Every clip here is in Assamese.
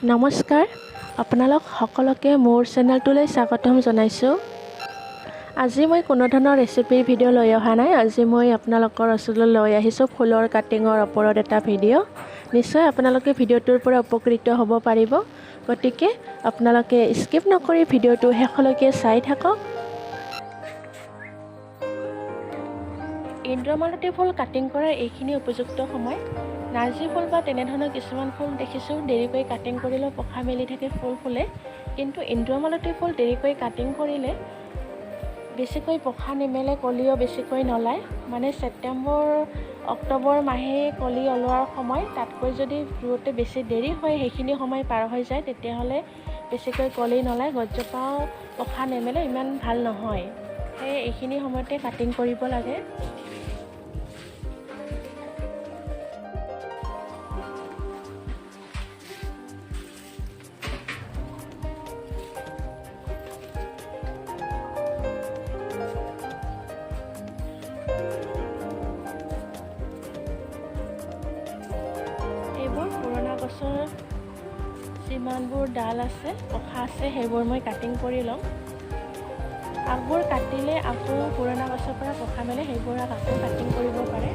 নমস্কাৰ, আপোনালোক সকলোকে মোৰ চেনেলটোলৈ স্বাগতম জনাইছোঁ। আজি মই কোনো ধৰণৰ ৰেচিপিৰ ভিডিঅ' লৈ অহা নাই। আজি মই আপোনালোকৰ ওচৰলৈ লৈ আহিছোঁ ফুলৰ কাটিঙৰ ওপৰত এটা ভিডিঅ'। নিশ্চয় আপোনালোকে ভিডিঅ'টোৰ পৰা উপকৃত হ'ব পাৰিব। গতিকে আপোনালোকে স্কিপ নকৰি ভিডিঅ'টো শেষলৈকে চাই থাকক। ইন্দ্ৰমালতী ফুল কাটিং কৰাৰ এইখিনি উপযুক্ত সময়। নাৰ্জী ফুল বা তেনেধৰণৰ কিছুমান ফুল দেখিছোঁ দেৰিকৈ কাটিং কৰিলেও পখা মেলি থাকে, ফুল ফুলে। কিন্তু ইন্দ্ৰমালতী ফুল দেৰিকৈ কাটিং কৰিলে বেছিকৈ পখা নিমেলে, কলিও বেছিকৈ নলায়। মানে ছেপ্টেম্বৰ অক্টোবৰ মাহে কলি ওলোৱাৰ সময়, তাতকৈ যদি ৰুওঁতে বেছি দেৰি হয়, সেইখিনি সময় পাৰ হৈ যায়, তেতিয়াহ'লে বেছিকৈ কলি নলায়, গছজোপাও পখা নেমেলে, ইমান ভাল নহয়। সেয়ে এইখিনি সময়তে কাটিং কৰিব লাগে। এইবোৰ পুৰণা গছৰ যিমানবোৰ ডাল আছে, পখা আছে, সেইবোৰ মই কাটিং কৰি ল'ম। আগবোৰ কাটিলে আকৌ পুৰণা গছৰ পৰা পখা মেলে, সেইবোৰ আকৌ কাটিং কৰিব পাৰে।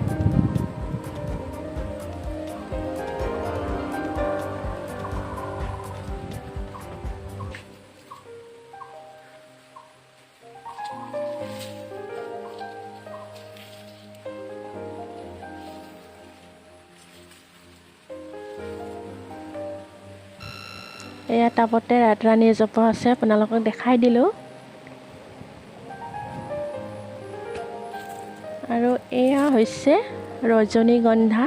এয়া টাবতে ৰাতৰাণী এজোপা আছে, আপোনালোকক দেখাই দিলোঁ। আৰু এয়া হৈছে ৰজনীগন্ধা।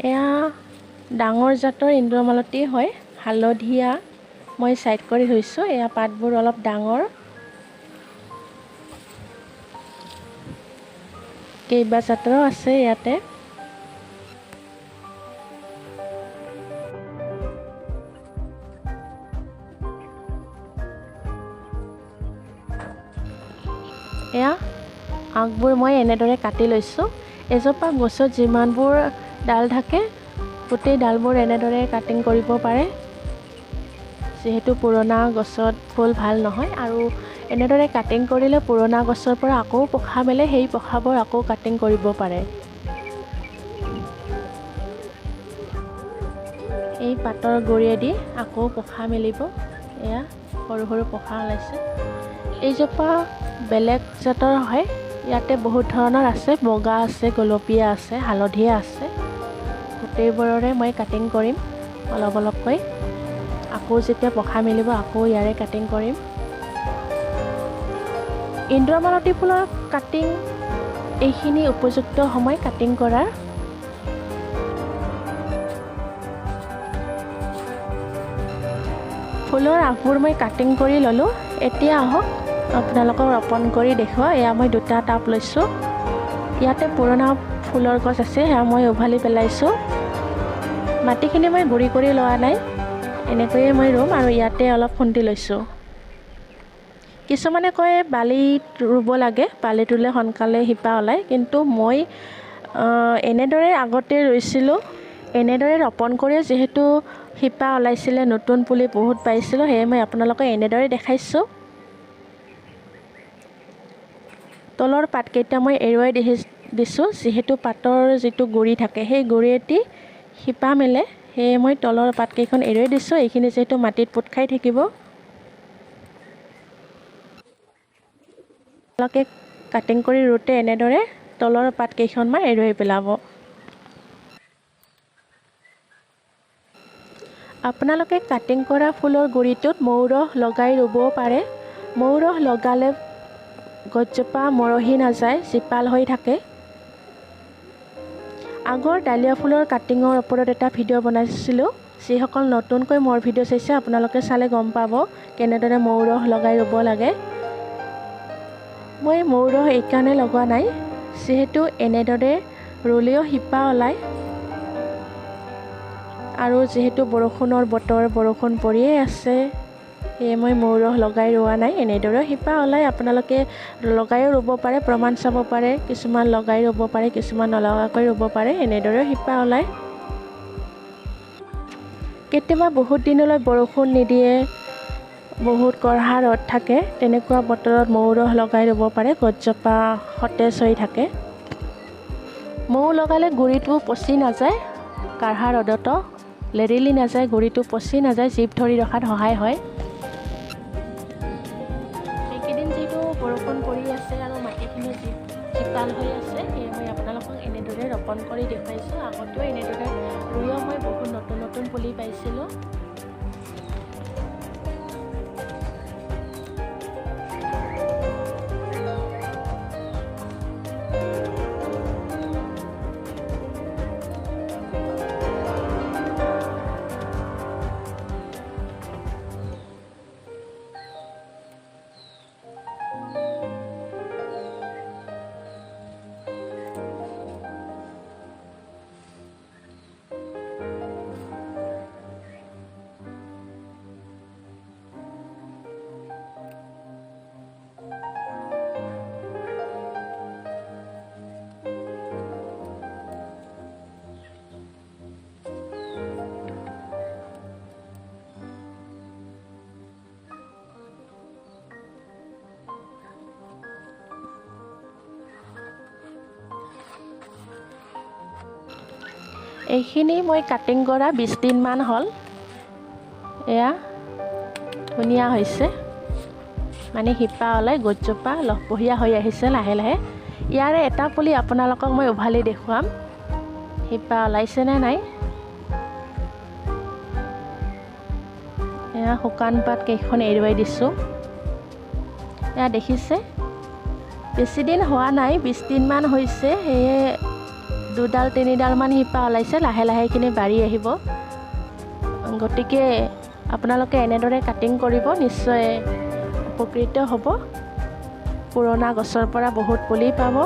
এয়া ডাঙৰ জাতৰ ইন্দ্ৰমালতী হয়, হালধীয়া। মই ছাইড কৰি থৈছোঁ। এয়া পাতবোৰ অলপ ডাঙৰ। কেইবা জাতৰো আছে ইয়াতে। এয়া আগবোৰ মই এনেদৰে কাটি লৈছোঁ। এজোপা গছত যিমানবোৰ ডাল থাকে, গোটেই ডালবোৰ এনেদৰে কাটিং কৰিব পাৰে। যিহেতু পুৰণা গছত ফুল ভাল নহয়, আৰু এনেদৰে কাটিং কৰিলে পুৰণা গছৰ পৰা আকৌ পখা মেলে, সেই পখাবোৰ আকৌ কাটিং কৰিব পাৰে। এই পাতৰ গুৰিয়েদি আকৌ পখা মেলিব। এয়া সৰু সৰু পখা ওলাইছে। এইজোপা বেলেগ জাতৰ হয়। ইয়াতে বহুত ধৰণৰ আছে, বগা আছে, গোলপীয়া আছে, হালধীয়া আছে। গোটেইবোৰৰে মই কাটিং কৰিম অলপ অলপকৈ। আকৌ যেতিয়া পখা মেলিব, আকৌ ইয়াৰে কাটিং কৰিম। ইন্দ্ৰমালতী ফুলৰ কাটিং এইখিনি উপযুক্ত সময় কাটিং কৰাৰ। ফুলৰ আগবোৰ মই কাটিং কৰি ল'লোঁ। এতিয়া আহক আপোনালোকক ৰোপণ কৰি দেখুৱাওঁ। এয়া মই দুটা টাব লৈছোঁ। ইয়াতে পুৰণা ফুলৰ গছ আছে, সেয়া মই উভালি পেলাইছোঁ। মাটিখিনি মই গুড়ি কৰি লোৱা নাই, এনেকৈয়ে মই ৰুম। আৰু ইয়াতে অলপ খুন্দি লৈছোঁ। কিছুমানে কয় বালিত ৰুব লাগে, বালিত ৰুলে সোনকালে শিপা ওলায়, কিন্তু মই এনেদৰে আগতে ৰুইছিলোঁ। এনেদৰে ৰোপণ কৰিও যিহেতু শিপা ওলাইছিলে, নতুন পুলি বহুত পাইছিলোঁ, সেয়ে মই আপোনালোকক এনেদৰে দেখাইছোঁ। তলৰ পাতকেইটা মই এৰুৱাই দিছোঁ, যিহেতু পাতৰ যিটো গুৰি থাকে, সেই গুৰিয়েদি শিপা মেলে, সেয়ে মই তলৰ পাতকেইখন এৰুৱাই দিছোঁ। এইখিনি যিহেতু মাটিত পোত খাই থাকিব। আপোনালোকে কাটিং কৰি ৰুওঁতে এনেদৰে তলৰ পাতকেইখনমান এৰুৱাই পেলাব। আপোনালোকে কাটিং কৰা ফুলৰ গুৰিটোত মৌ ৰস লগাই ৰুবও পাৰে। মৌ ৰস লগালে গছজোপা মৰহি নাযায়, জীপাল হৈ থাকে। আগৰ ডালিয়া ফুলৰ কাটিঙৰ ওপৰত এটা ভিডিঅ' বনাইছিলোঁ। যিসকল নতুনকৈ মোৰ ভিডিঅ' চাইছে, আপোনালোকে চালে গম পাব কেনেদৰে মৌ ৰস লগাই ৰুব লাগে। মই মৌ ৰস এইকাৰণে লগোৱা নাই, যিহেতু এনেদৰে ৰুলেও শিপা ওলায়। আৰু যিহেতু বৰষুণৰ বতৰ, বৰষুণ পৰিয়েই আছে, সেয়ে মই মৌ ৰস লগাই ৰোৱা নাই। এনেদৰে শিপা ওলাই আপোনালোকে লগাইও ৰুব পাৰে, প্ৰমাণ চাব পাৰে। কিছুমান লগাই ৰুব পাৰে, কিছুমান নলগাকৈ ৰুব পাৰে। এনেদৰেও শিপা ওলায়। কেতিয়াবা বহুত দিনলৈ বৰষুণ নিদিয়ে, বহুত কঢ়া ৰ'দ থাকে, তেনেকুৱা বতৰত মৌ ৰস লগাই ৰুব পাৰে। গছজোপা সতেজ হৈ থাকে। মৌ লগালে গুৰিটো পচি নাযায়, কাঢ়া ৰ'দতো লেৰেলি নাযায়, গুৰিটো পচি নাযায়, জীপ ধৰি ৰখাত সহায় হয়। এইকেইদিন যিহেতু বৰষুণ পৰি আছে আৰু মাটিখিনি জীপাল হৈ আছে, সেয়ে মই আপোনালোকক এনেদৰে ৰোপণ কৰি দেখুৱাইছোঁ। আগতেও এনেদৰে ৰুইও মই বহুত নতুন নতুন পুলি পাইছিলোঁ। এইখিনি মই কাটিং কৰা 20 দিনমান হ'ল। এয়া ধুনীয়া হৈছে, মানে শিপা ওলাই গছজোপা লহপহীয়া হৈ আহিছে লাহে লাহে। ইয়াৰে এটা পুলি আপোনালোকক মই উভালি দেখুৱাম, শিপা ওলাইছেনে নাই। এয়া শুকান পাত কেইখন এৰুৱাই দিছোঁ। এয়া দেখিছে, বেছি দিন হোৱা নাই, 20 দিনমান হৈছে। সেয়ে 2-3ডালমান শিপা ওলাইছে, লাহে লাহে এইখিনি বাঢ়ি আহিব। গতিকে আপোনালোকে এনেদৰে কাটিং কৰিব, নিশ্চয় উপকৃত হ'ব। পুৰণা গছৰ পৰা বহুত পুলি পাব।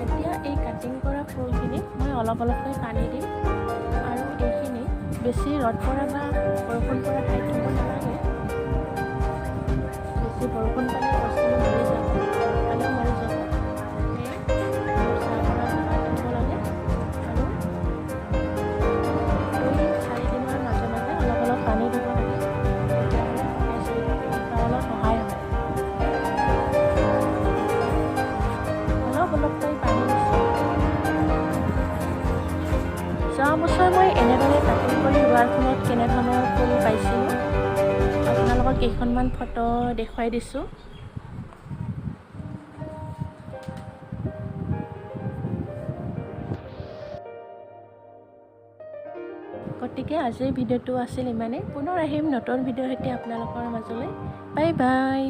এতিয়া এই কাটিং কৰা ফুলখিনিত মই অলপ অলপকৈ পানী দিম, আৰু এইখিনি বেছি ৰ'দ পৰা বা বৰষুণ পৰা ঠাইত থ'ব নালাগে। বেছি বৰষুণ পালে বস্তুবোৰ মৰি যাব, পানীও মৰি যাব। যোৱা বছৰ মই এনেদৰে কাটিং কৰি ৰোৱাৰ ফলত কেনেধৰণৰ ফুল পাইছিলোঁ, আপোনালোকক কেইখনমান ফটো দেখুৱাই দিছোঁ। গতিকে আজিৰ ভিডিঅ'টো আছিল ইমানেই। পুনৰ আহিম নতুন ভিডিঅ'ৰ সৈতে আপোনালোকৰ মাজলৈ। Bye bye.